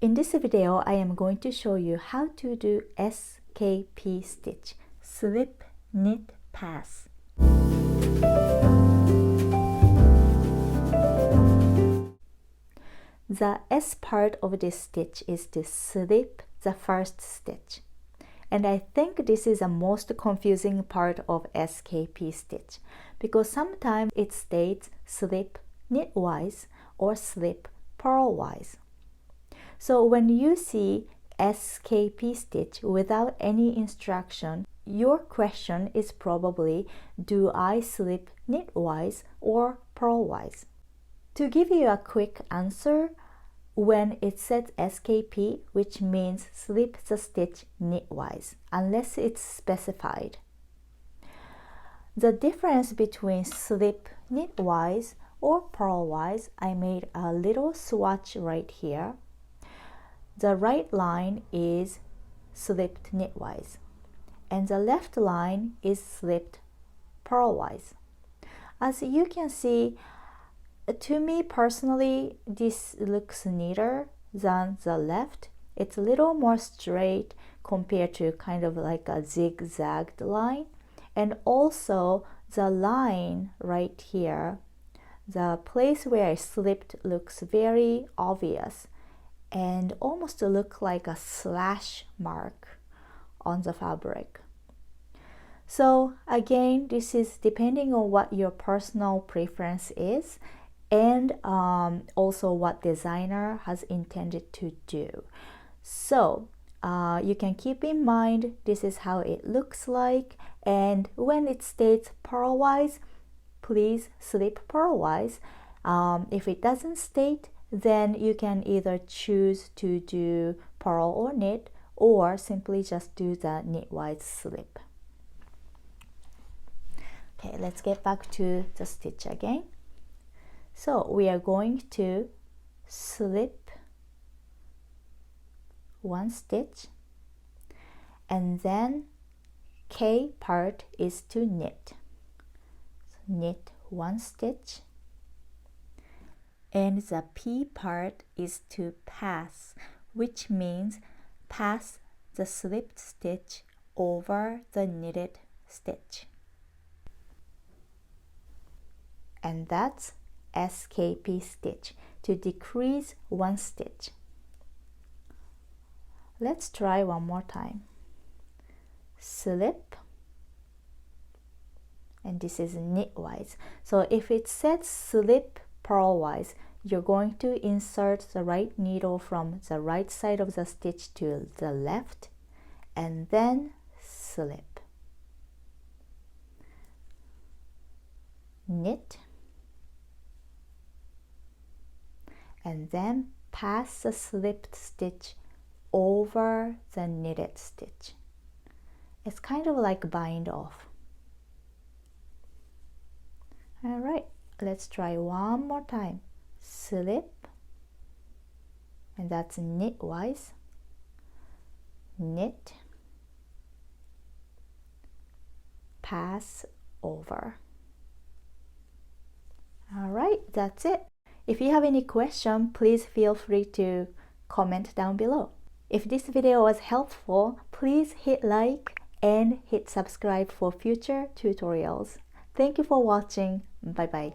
In this video, I am going to show you how to do SKP stitch, slip, knit, pass. The S part of this stitch is to slip the first stitch. And I think this is the most confusing part of SKP stitch because sometimes it states slip knitwise or slip purlwise. So when you see SKP stitch without any instruction, your question is probably, do I slip knitwise or purlwise? To give you a quick answer, when it says SKP, which means slip the stitch knitwise, unless it's specified. The difference between slip knitwise or purlwise, I made a little swatch right here. The right line is slipped knitwise, and the left line is slipped purlwise. As you can see, to me personally, this looks neater than the left. It's a little more straight compared to kind of like a zigzagged line. And also the line right here, the place where I slipped looks very obvious and almost look like a slash mark on the fabric. So again, this is depending on what your personal preference is and also what designer has intended to do. So you can keep in mind this is how it looks like, and when it states purlwise, please slip purlwise. If it doesn't state, then you can either choose to do purl or knit, or simply just do the knitwise slip. Okay, let's get back to the stitch again. So we are going to slip one stitch, and then K part is to knit. So knit one stitch, and the P part is to pass, which means pass the slipped stitch over the knitted stitch. And that's SKP stitch, to decrease one stitch. Let's try one more time. Slip, and this is knitwise. So if it says slip purlwise, you're going to insert the right needle from the right side of the stitch to the left, and then slip. Knit, and then pass the slipped stitch over the knitted stitch. It's kind of like bind off. All right, let's try one more time. Slip, and that's knitwise. Knit, pass over. All right, that's it. If you have any question, please feel free to comment down below. If this video was helpful, please hit like and hit subscribe for future tutorials. Thank you for watching. Bye bye.